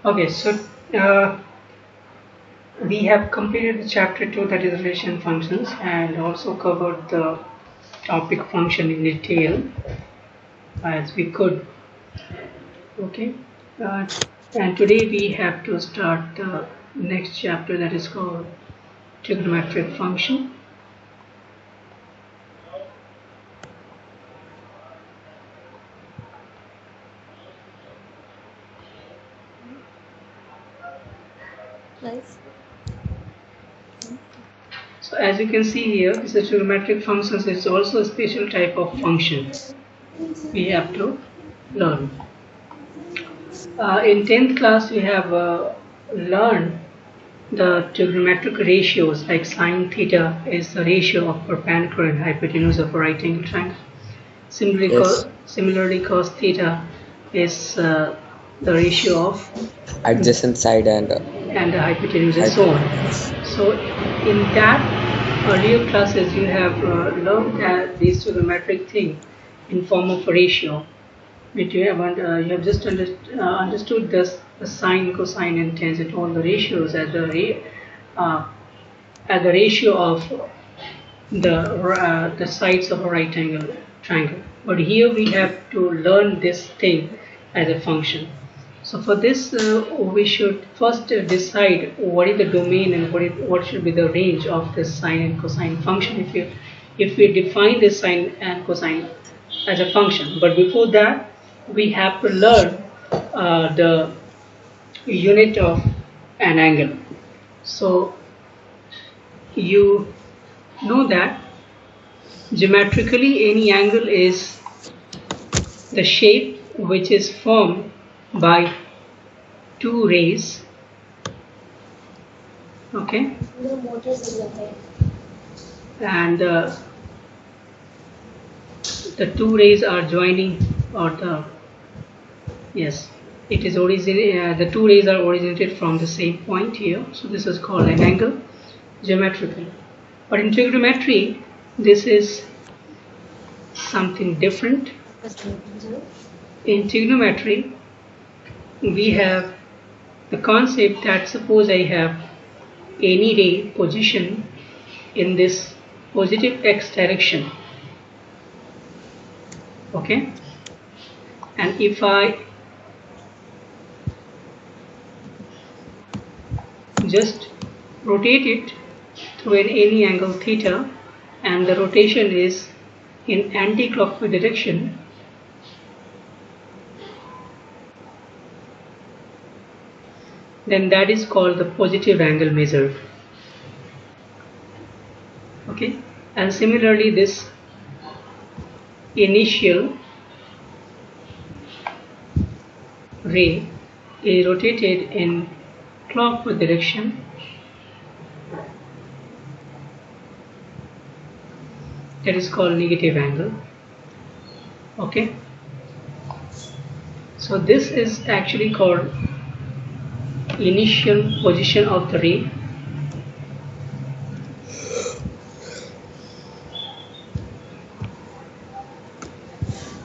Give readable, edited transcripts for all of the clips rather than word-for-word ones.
Okay, so uh, we have completed the chapter 2, that is relation functions, and also covered the topic function in detail as we could. Okay, uh, and today we have to start the next chapter, that is called trigonometric function. Nice. So as you can see here, this is trigonometric functions. Is also a special type of function we have to learn. In 10th class we have learned the trigonometric ratios, like sine theta is the ratio of perpendicular and hypotenuse of a right angle triangle. Similarly, cos theta is the ratio of adjacent side and the hypotenuse and so on. So in that earlier classes you have learned that this trigonometric thing in form of a ratio, which you have just understood this, the sine, cosine, and tangent, all the ratios as the ratio of the sides of a right angle triangle. But here we have to learn this thing as a function. So for this, we should first decide what is the domain and what should be the range of this sine and cosine function. If we define this sine and cosine as a function, but before that, we have to learn the unit of an angle. So you know that geometrically any angle is the shape which is formed by two rays. Okay, and the two rays are joining, or it is the two rays are originated from the same point here, so this is called an angle geometrically. But in trigonometry, this is something different. In trigonometry, we have the concept that suppose I have any ray position in this positive x direction, okay, and if I just rotate it through any angle theta, and the rotation is in anti-clockwise direction, then that is called the positive angle measured. Okay, and similarly this initial ray is rotated in clockwise direction, that is called negative angle. Okay, so this is actually called initial position of the ray,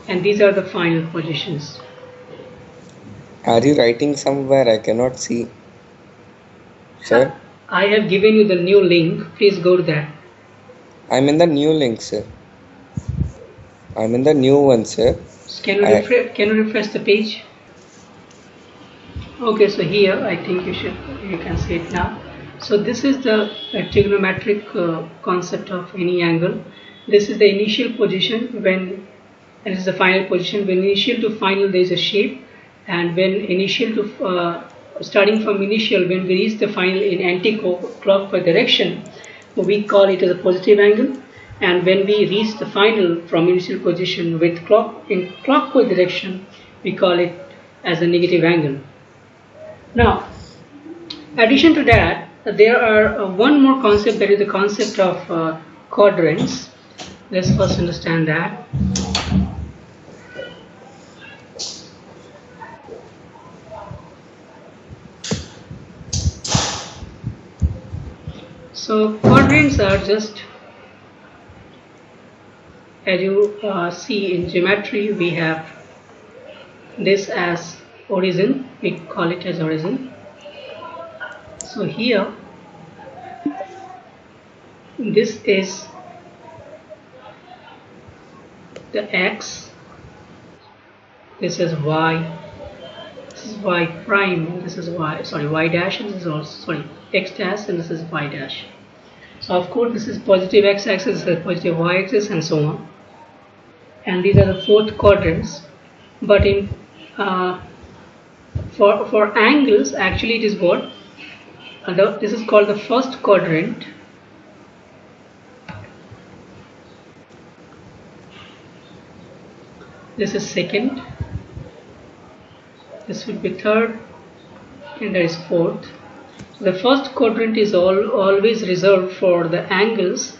and these are the final positions. Are you writing somewhere? I cannot see, sir. I have given you the new link, please go to that. I'm in the new link, sir. I'm in the new one, sir. Can you refresh the page? Okay, so here I think you can see it now. So this is the trigonometric concept of any angle. This is the initial position when, and this is the final position. When initial to final there is a shape, and when initial to starting from initial, when we reach the final in anti-clockwise direction, we call it as a positive angle, and when we reach the final from initial position with in clockwise direction, we call it as a negative angle. Now, addition to that, there are one more concept, that is the concept of quadrants. Let's first understand that. So quadrants are just, as you see in geometry, we have this as origin, we call it as origin. So here this is the x, this is y, this is y prime, and this is y dash, and this is also x dash, and this is y dash. So of course this is positive x-axis, this is positive y-axis, and so on. And these are the fourth quadrants. But in for angles, actually it is what? This is called the first quadrant. This is second. This would be third, and there is fourth. The first quadrant is always reserved for the angles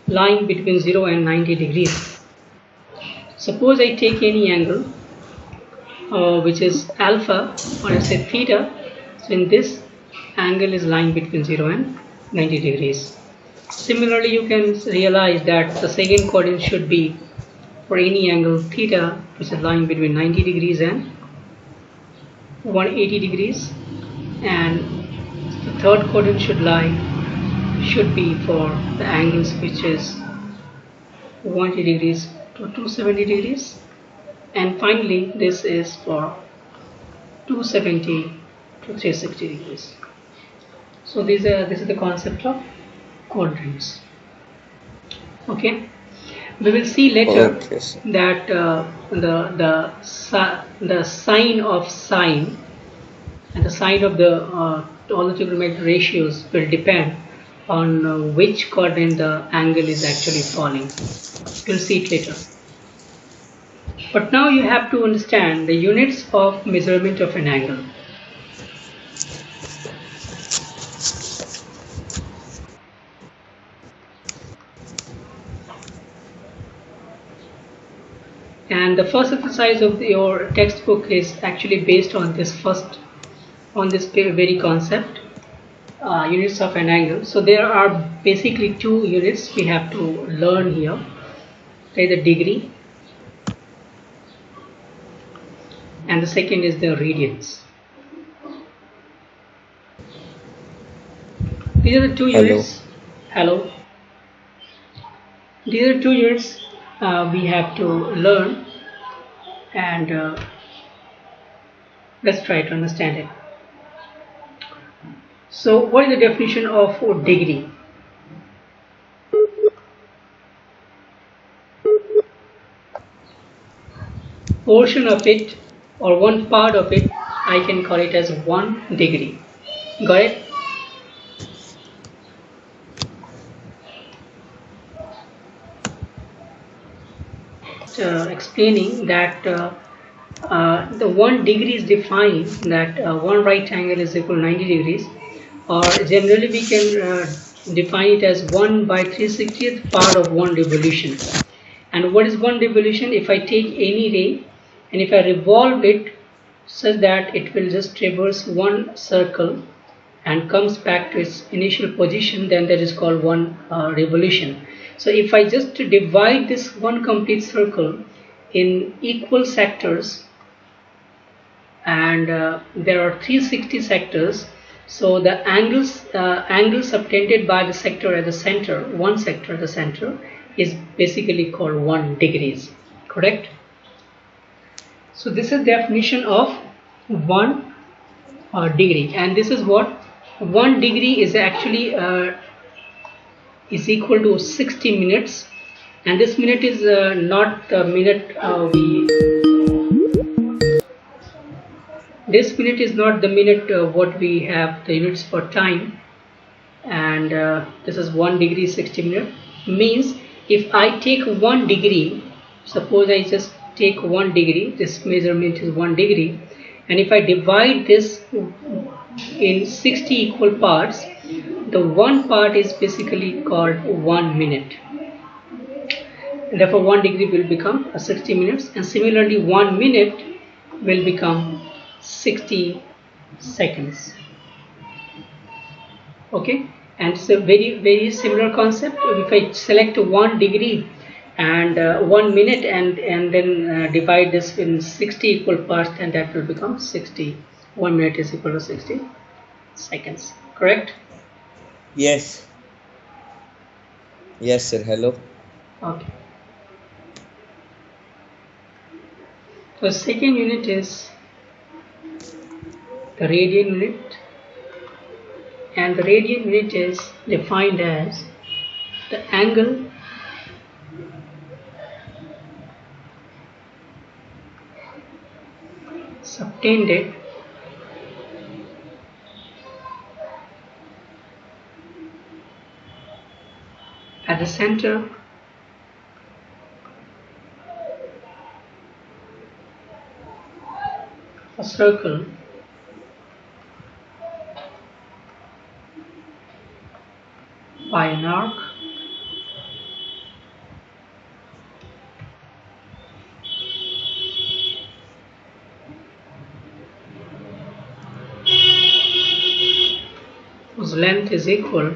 lying between 0 and 90 degrees. Suppose I take any angle which is alpha, or I say theta. So in this angle is lying between 0 and 90 degrees. Similarly, you can realize that the second quadrant should be for any angle theta which is lying between 90 degrees and 180 degrees, and the third quadrant should be for the angles which is 180 degrees to 270 degrees, and finally this is for 270 to 360 degrees. So this is the concept of quadrants. Okay, we will see later that the sign of sine and the sign of the all the trigonometric ratios will depend on which quadrant the angle is actually falling. We'll see it later. But now you have to understand the units of measurement of an angle. And the first exercise of your textbook is actually based on this very concept, units of an angle. So there are basically two units we have to learn here. Okay, the degree, and the second is the radians. These are the two units. Hello. These are two units we have to learn, and let's try to understand it. So what is the definition of degree? Portion of it, or one part of it, I can call it as 1 degree. Got it? Explaining that the 1 degree is defined that one right angle is equal to 90 degrees, or generally we can define it as 1 by 360th part of 1 revolution. And what is 1 revolution? If I take any ray and if I revolve it such that it will just traverse one circle and comes back to its initial position, then that is called 1 revolution. So if I just divide this one complete circle in equal sectors, and there are 360 sectors, so the angles subtended by the sector at the center, one sector at the center, is basically called 1 degrees. Correct? So this is definition of 1 degree, and this is what 1 degree is actually is equal to 60 minutes, and this minute is not the minute this minute is not the minute what we have the units for time, and this is 1 degree 60 minutes. Means if I take 1 degree, suppose I just take 1 degree, this measurement is 1 degree, and if I divide this in 60 equal parts, the one part is basically called 1 minute. And therefore 1 degree will become 60 minutes, and similarly 1 minute will become 60 seconds. Okay, and it's a very similar concept. If I select 1 degree and 1 minute and then divide this in 60 equal parts, then that will become 60 1 minute is equal to 60 seconds. Correct? Yes. Yes, sir. Hello. Okay. The second unit is the radian unit, and the radian unit is defined as the angle subtended at the center of a circle by an arc whose length is equal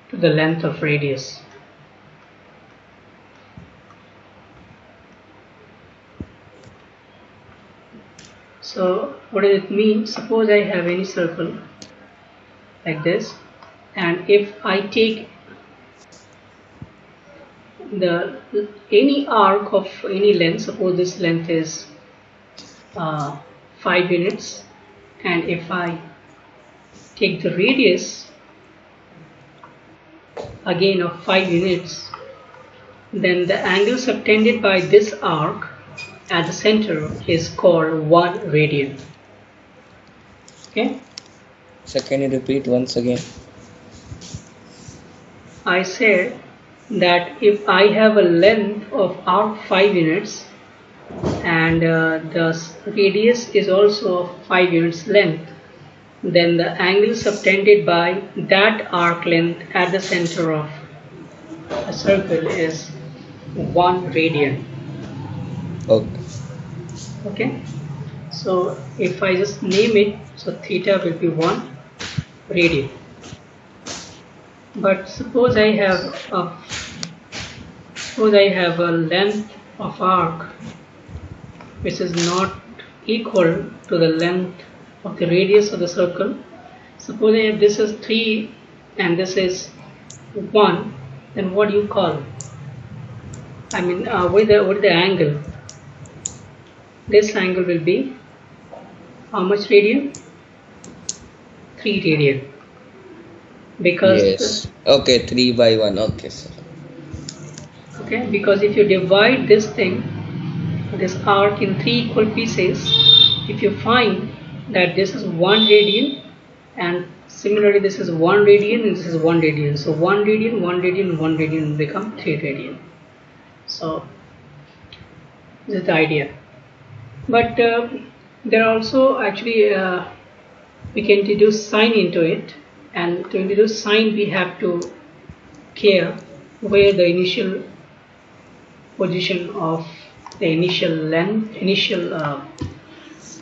to the length of radius. So what does it mean? Suppose I have any circle like this, and if I take any arc of any length, suppose this length is 5 units, and if I take the radius again of 5 units, then the angle subtended by this arc at the center is called 1 radian. Okay? So can you repeat once again? I said that if I have a length of arc 5 units and the radius is also of 5 units length, then the angle subtended by that arc length at the center of a circle is 1 radian. Okay. Okay, so if I just name it, so theta will be 1 radian. But suppose I have a length of arc which is not equal to the length of the radius of the circle. Suppose if this is 3 and this is 1, then what do you call? I mean, what is the angle? This angle will be how much radian? 3 radian. Because yes. Okay, 3 by 1. Okay, sir. Okay, because if you divide this thing, this arc in 3 equal pieces, if you find that this is 1 radian and similarly this is 1 radian and this is 1 radian, so 1 radian, 1 radian, 1 radian will become 3 radian. So this is the idea. But there are also actually we can introduce sine into it, and to introduce sine we have to care where the initial position of the initial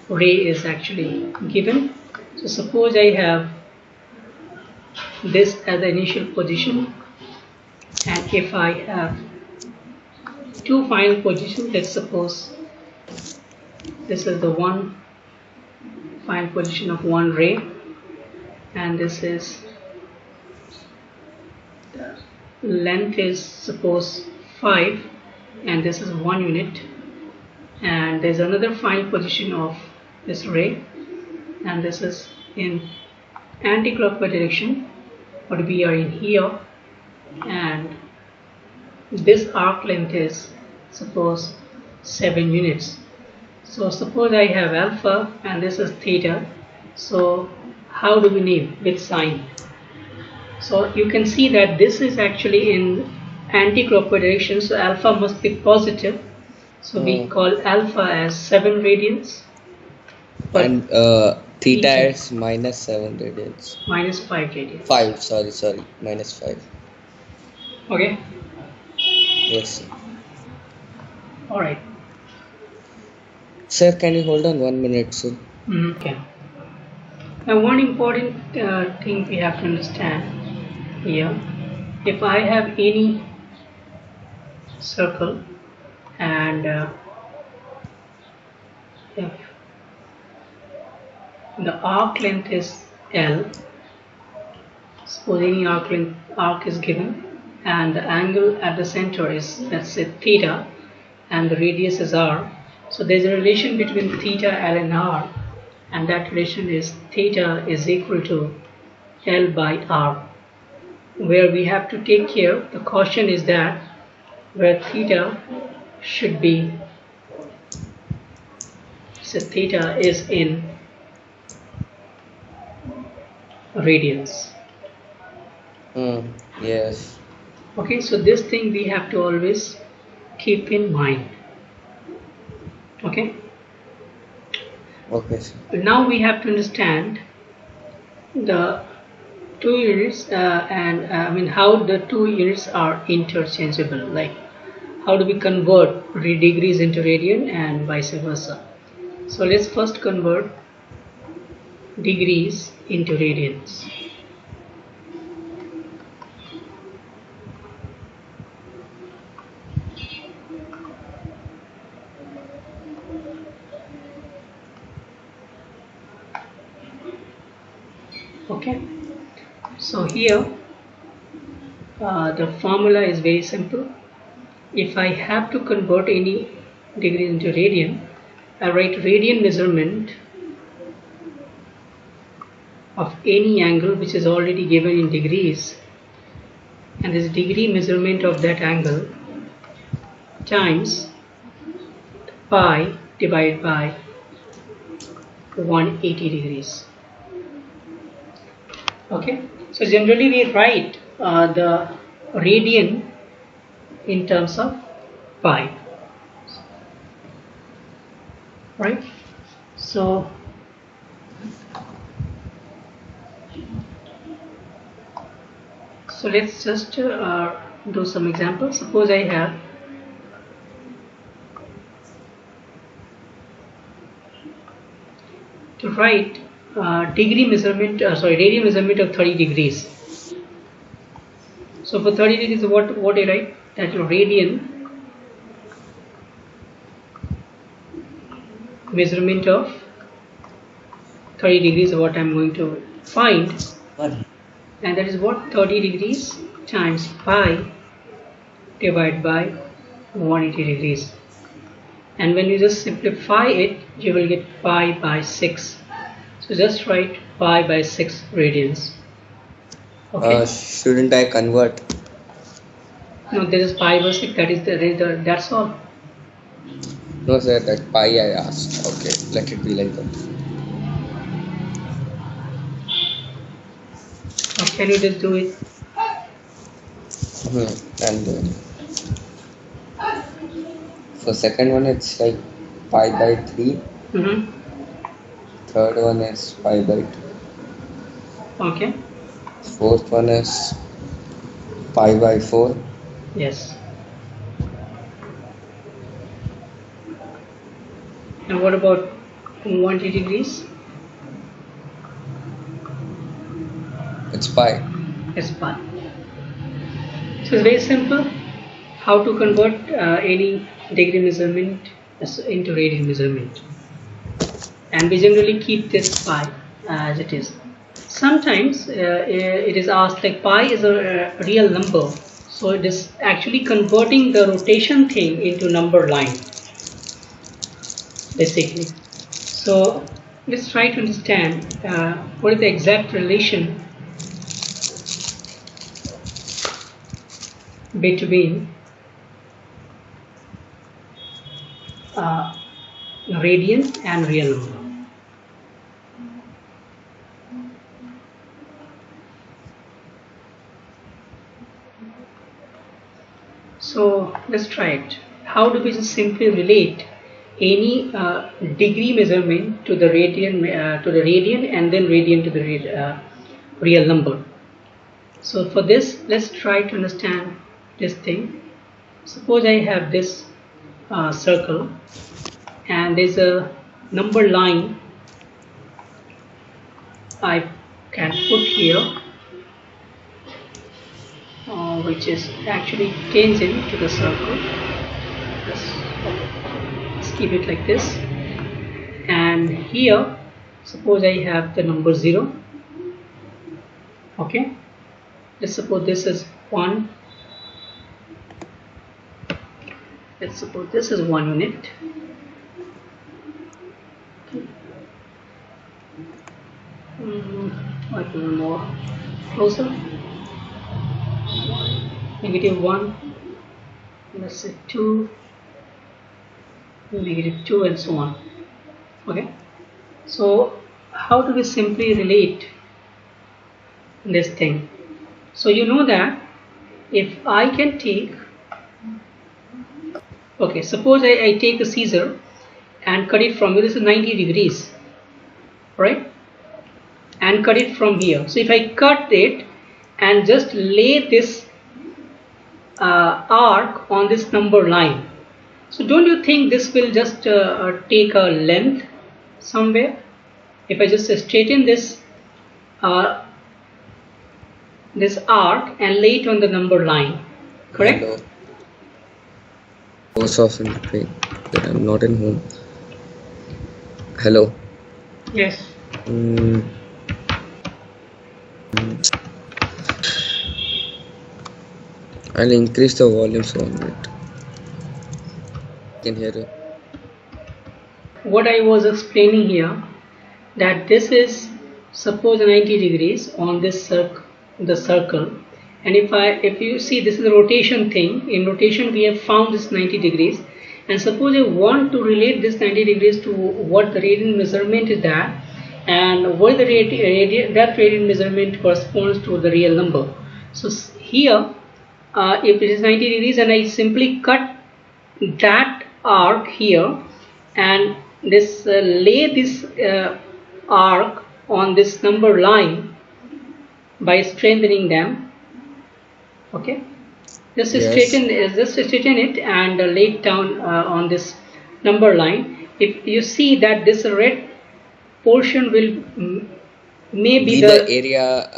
ray is actually given. So suppose I have this as the initial position, and if I have two final positions, let's suppose this is the one final position of one ray, and this is the length is suppose 5, and this is 1 unit, and there's another final position of this ray, and this is in anti-clockwise direction, but we are in here, and this arc length is suppose 7 units. So suppose I have alpha and this is theta. So how do we name with sign? So you can see that this is actually in anti-clockwise direction, so alpha must be positive. So we call alpha as 7 radians. And theta is minus 7 radians. Minus 5 radians. 5, sorry, minus 5. Okay. Yes, sir. Alright. Sir, can you hold on 1 minute, sir? Okay. Now one important thing we have to understand here, if I have any circle, and if the arc length is L, suppose any arc is given, and the angle at the center is, let's say, theta, and the radius is r. So there's a relation between theta, L, and r, and that relation is theta is equal to L by r, where we have to take care, the caution is that where theta should be, so theta is in radians. Yes. Okay, so this thing we have to always keep in mind. Okay. Okay, sir. Now we have to understand the two units and how the two units are interchangeable. Like how do we convert degrees into radian and vice versa. So let's first convert degrees into radians. Okay, so here the formula is very simple. If I have to convert any degree into radian, I write radian measurement of any angle which is already given in degrees, and this degree measurement of that angle times pi divided by 180 degrees. Okay, so generally we write the radian in terms of pi, right? So let's just do some examples. Suppose I have to write radian measurement of 30 degrees. So for 30 degrees, what I write, that your radian measurement of 30 degrees is what I'm going to find, and that is what, 30 degrees times pi divided by 180 degrees, and when you just simplify it, you will get pi by 6. So just write pi by 6 radians. Okay. Shouldn't I convert? No, there is pi by 6. That's all. No, sir. That pi I asked. Okay, let it be like that. Now can you just do it? And for second one, it's like pi by 3. Third one is pi by 2. Okay. Fourth one is pi by 4. Yes. And what about 180 degrees? It's pi. It's pi. So it's very simple how to convert any degree measurement into radian measurement, and we generally keep this pi as it is. Sometimes it is asked, like, pi is a real number, so it is actually converting the rotation thing into number line, basically. So let's try to understand what is the exact relation between radian and real number. So let's try it. How do we just simply relate any degree measurement to the radian, and then radian to the real number? So for this, let's try to understand this thing. Suppose I have this circle, and there's a number line I can put here, which is actually tangent to the circle. Let's keep it like this. And here, suppose I have the number 0. Okay, let's suppose this is 1. Let's suppose this is 1 unit. Okay. A little more closer. -1. Let's say 2. -2, and so on. Okay, so how do we simply relate this thing? So you know that if I can take, okay, suppose I take a scissor and cut it from here. This is 90 degrees, right? And cut it from here. So if I cut it and just lay this arc on this number line, so don't you think this will just take a length somewhere? If I just straighten this this arc and lay it on the number line, correct? Hello. Most often that I'm not in home. Hello. Yes. I'll increase the volume so that I can hear you. What I was explaining here, that this is suppose 90 degrees on this the circle, and if you see, this is a rotation thing. In rotation we have found this 90 degrees, and suppose I want to relate this 90 degrees to what the radian measurement is that, and what the that radian measurement corresponds to the real number. So here if it is 90 degrees and I simply cut that arc here and this lay this arc on this number line by strengthening them, okay, just straighten it and lay it down on this number line. If you see that this red portion will maybe the area,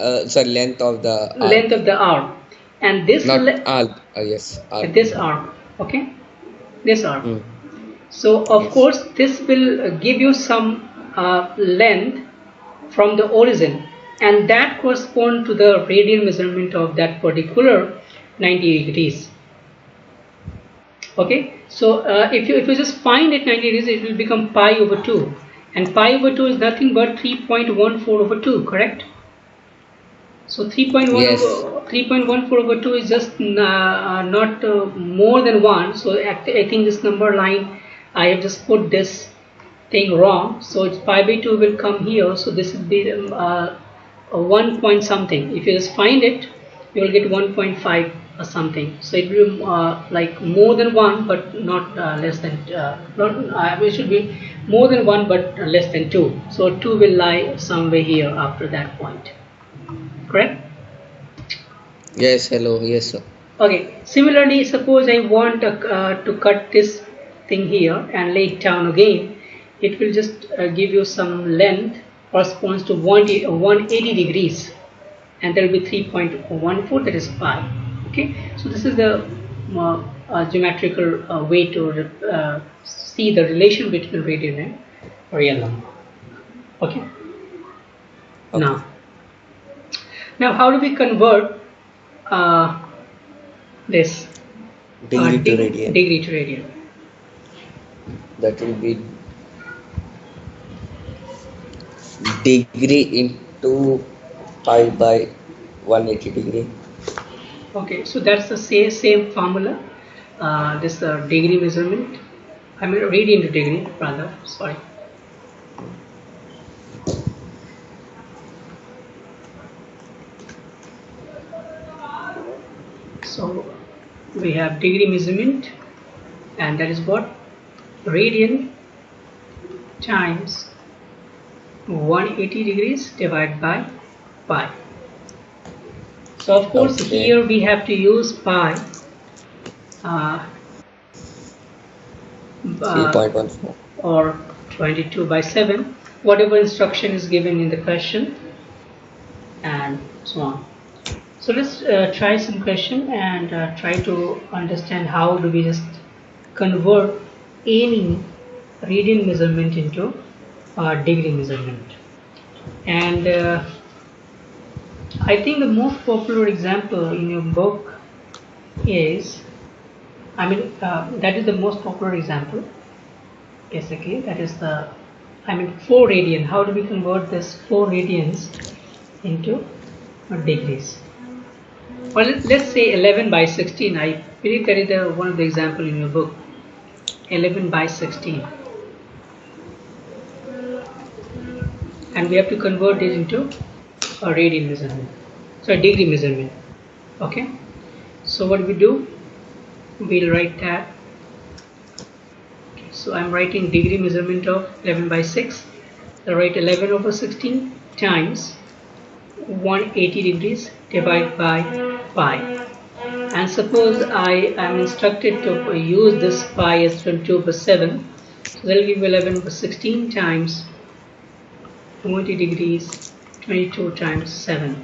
length of the arc. And this yes, arc. This arc, okay, this arc. So of course this will give you some length from the origin, and that corresponds to the radian measurement of that particular 90 degrees. Okay, so if you just find it 90 degrees, it will become pi over 2, and pi over 2 is nothing but 3.14 over 2, correct? So 3.14 over 2 is just not more than 1. So I think this number line, I have just put this thing wrong. So it's pi by 2 will come here. So this will be 1 point something. If you just find it, you will get 1.5 or something. So it will be like more than 1 but not less than, it should be more than 1 but less than 2. So 2 will lie somewhere here after that point. Correct? Yes, hello, yes sir. Okay, similarly, suppose I want to cut this thing here and lay it down again. It will just give you some length corresponds to 180 degrees, and there will be 3.14, that is pi. Okay, so this is the geometrical way to see the relation between radian and real number. Okay. Now how do we convert this degree to radian? Degree to radian. That will be degree into pi by 180 degree. Okay, so that's the same formula. This degree measurement, I mean radian to degree rather, sorry. So we have degree measurement, and that is what? Radian times 180 degrees divided by pi. So of course here we have to use pi 3.14 or 22 by 7, whatever instruction is given in the question, and so on. So let's try some question and try to understand how do we just convert any radian measurement into degree measurement. And I think the most popular example in your book is, that is the most popular example. Basically, that is 4 radian. How do we convert this 4 radians into degrees? Well, let's say 11 by 16. I believe that is one of the example in your book. 11 by 16. And we have to convert it into a radian measurement. So a degree measurement. Okay. So what we do? We'll write that. So I'm writing degree measurement of 11 by 6. So write 11 over 16 times 180 degrees divided by pi. And suppose I am instructed to use this pi as 22/7. So that will give 11 over 16 times 20 degrees, 22 times 7.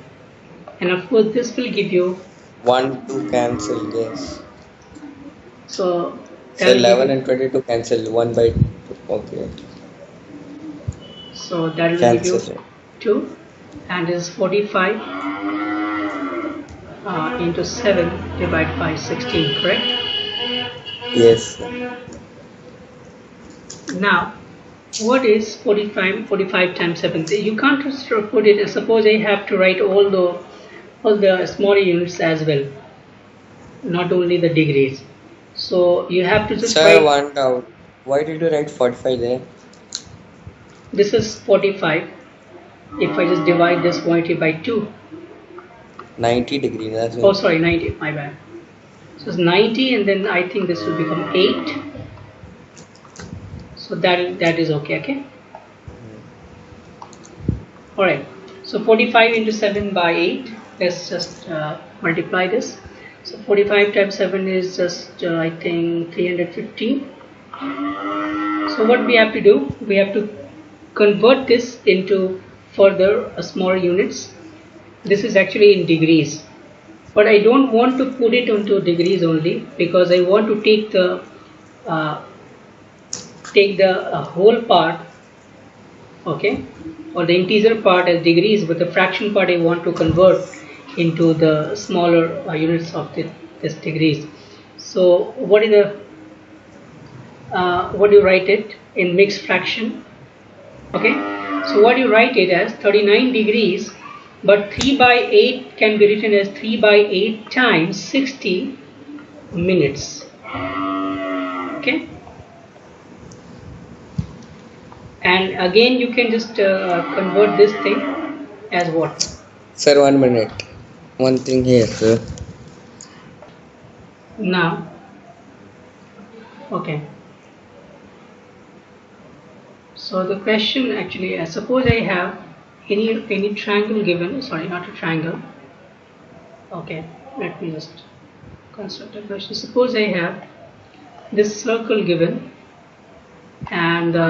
And of course this will give you 1 2 cancel, yes. So 11 and 22 cancel 1 by 2. Okay. So that will Cancel give you 2, and this is 45 into 7 divided by 16, correct? Yes. Now, what is 45 times 7? You can't just put it. Suppose I have to write all the smaller units as well, not only the degrees. So you have to just Sir, write. one doubt. Why did you write 45 there? This is 45. If I just divide this 180 by 2. 90 degrees. That's Oh, sorry, 90. My bad. So it's 90, and then I think this will become 8. So that is okay. Okay. All right. So 45 into 7 by 8. Let's just multiply this. So 45 times 7 is just I think 350. So what we have to do? We have to convert this into further smaller units. This is actually in degrees, but I don't want to put it into degrees only, because I want to take the whole part, okay, or the integer part as degrees, but the fraction part I want to convert into the smaller units of this degrees. So what is the what do you write it in mixed fraction? Okay, so what you write it as 39 degrees, but 3 by 8 can be written as 3 by 8 times 60 minutes. Okay, and again you can just convert this thing as what? Sir, 1 minute. One thing here, sir. Now, okay. So the question actually, suppose I have any triangle given. Sorry, not a triangle. Okay, let me just construct a question. Suppose I have this circle given, and the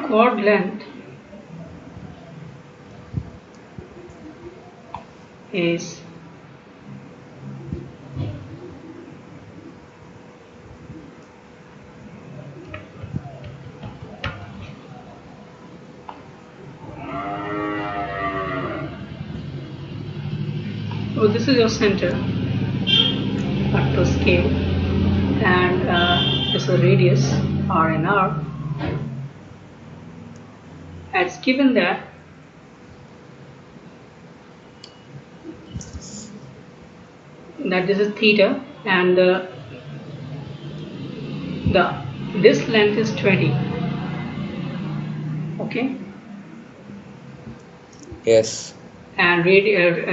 chord length is so this is your center up to scale, and this is a radius r and r. It's given that this is theta, and this length is 20. Okay. Yes. And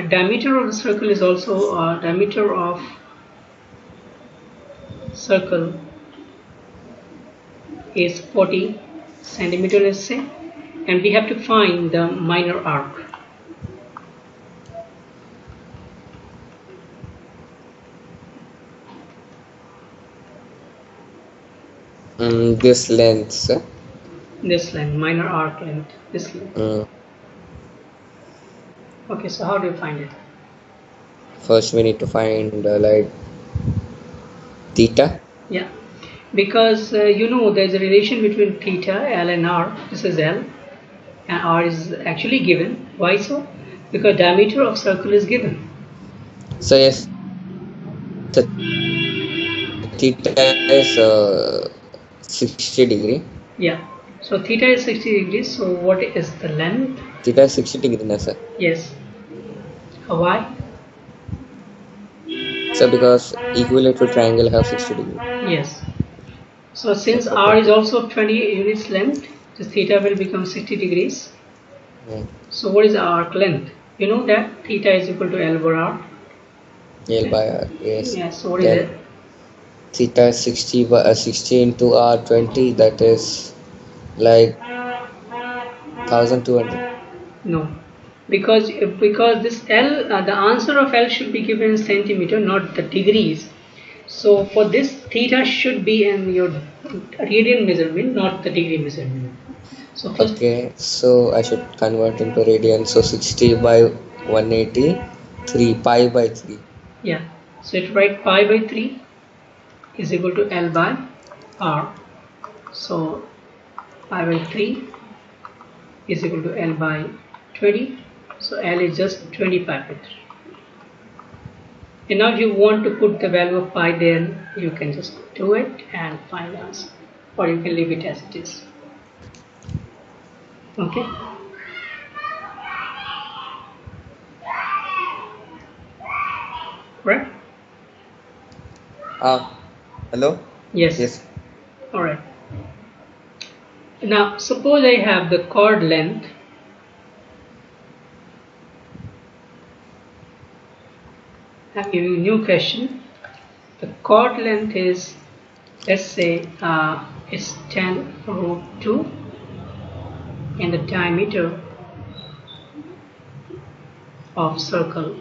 diameter of the circle is also diameter of circle is 40 centimeter, let's say, and we have to find the minor arc. This length, sir. This length, minor arc length, this length. Okay, so how do you find it? First we need to find like theta. Yeah, because you know there's a relation between theta, L and R. This is L and R is actually given. Why so? Because diameter of circle is given. So yes, the theta is 60 degree. Yeah. So theta is 60 degrees. So what is the length? Theta is 60 degree, na sir? Yes. Why? So because equilateral triangle have 60 degree. Yes. So since Okay. R is also 20 units length, this theta will become 60 degrees. So what is the arc length? You know that theta is equal to L over R. L by R, yes. Yeah. So what is it? Theta is 60 by 60 into R 20. That is like 1200. No, because this L, the answer of L should be given in centimeter, not the degrees. So for this, theta should be in your radian measurement, not the degree measurement. So first, Okay, so I should convert into radian. So 60 by 180, 3 pi by 3. yeah. So it write pi by 3 is equal to L by R. So pi by 3 is equal to L by 20. So L is just 20 pi by 3. And now if you want to put the value of pi there, you can just do it and find the answer. Or you can leave it as it is. Okay. Right? Hello? Yes. Yes. Alright. Now suppose I have the chord length. I'm giving you a new question. The chord length is, let's say, is 10 root 2, and the diameter of circle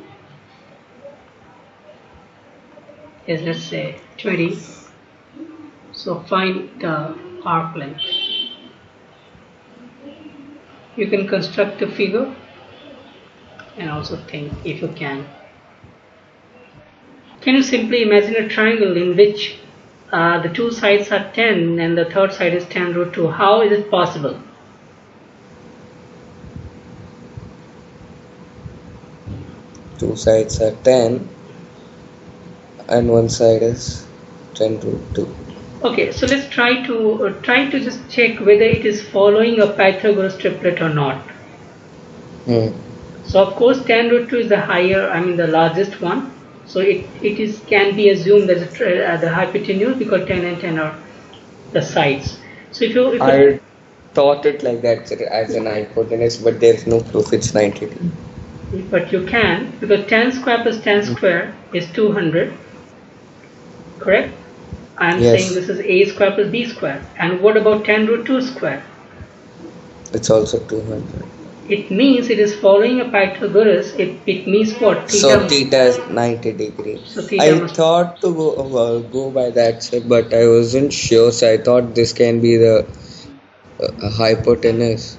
is, let's say, 20. So find the arc length. You can construct the figure and also think if you can. Can you simply imagine a triangle in which the two sides are 10 and the third side is 10 root 2? How is it possible? Two sides are 10 and one side is 10 root 2. Okay, so let's try to just check whether it is following a Pythagoras triplet or not. So of course 10 root 2 is the higher, the largest one. So it can be assumed that the hypotenuse, because 10 and 10 are the sides. So if you I thought it like that as an hypotenuse, but there's no proof it's 90 degree. But you can, because 10 square plus 10 square is 200. Correct? I am saying this is a square plus b square. And what about 10 root 2 square? It's also 200. It means it is following a Pythagoras. It means what? So theta is 90 degree. So theta I thought to go by that, sir, but I wasn't sure. So I thought this can be the hypotenuse,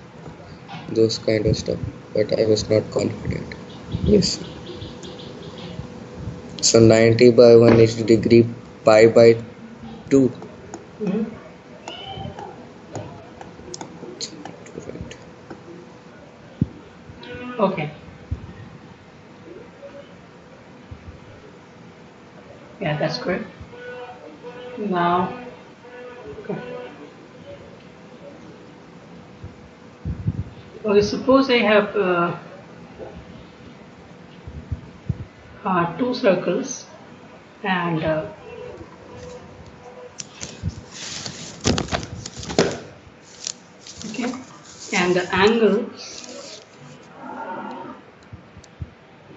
those kind of stuff. But I was not confident. Yes. So 90 by 180 degree, pi by 2. Okay. Yeah, that's correct. Now, okay, suppose I have two circles and okay, and the angle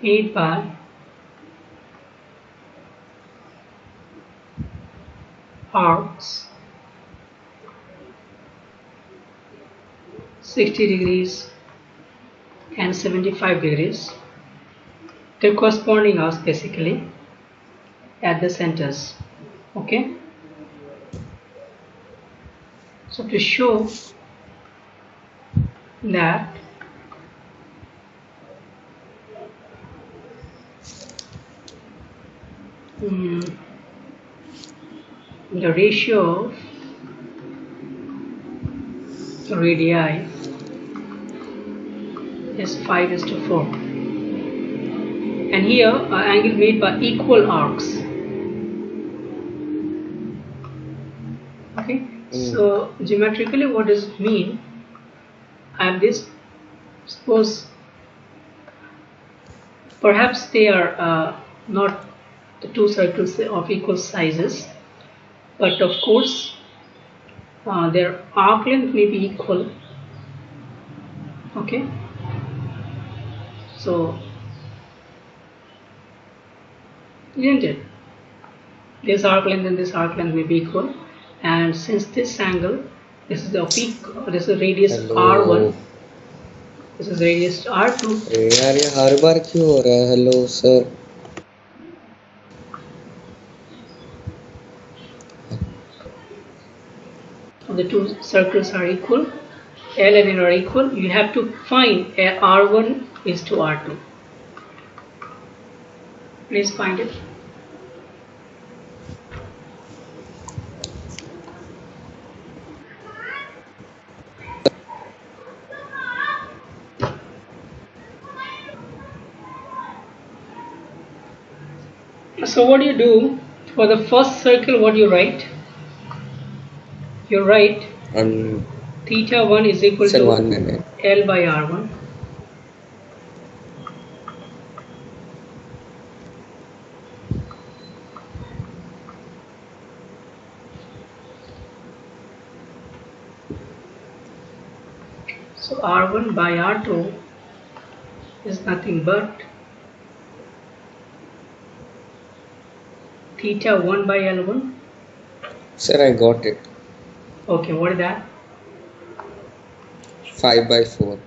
made by arcs 60 degrees and 75 degrees. They're corresponding arcs basically at the centers. Okay. So to show that the ratio of radii is 5:4, and here an angle made by equal arcs. Okay, so geometrically what does it mean? I have this, suppose perhaps they are not the two circles of equal sizes, but of course their arc length may be equal. Okay, so isn't it? This arc length and this arc length may be equal, and since this angle, this is the peak, this is radius R1, this is radius R2. यार ये हर बार क्यों हो रहा है? Hello sir. The two circles are equal, L and N are equal. You have to find R1 is to R2. Please find it. So what do you do? For the first circle, what do you write? You write theta 1 is equal to L by R1. So R1 by R2 is nothing but theta 1 by L1. Sir, I got it. Okay, what is that? 5/4.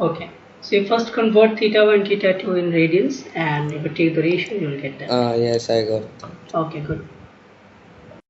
Okay, so you first convert theta 1 theta 2 in radians, and if you take the ratio, you will get that. Yes, I got that. Okay, good.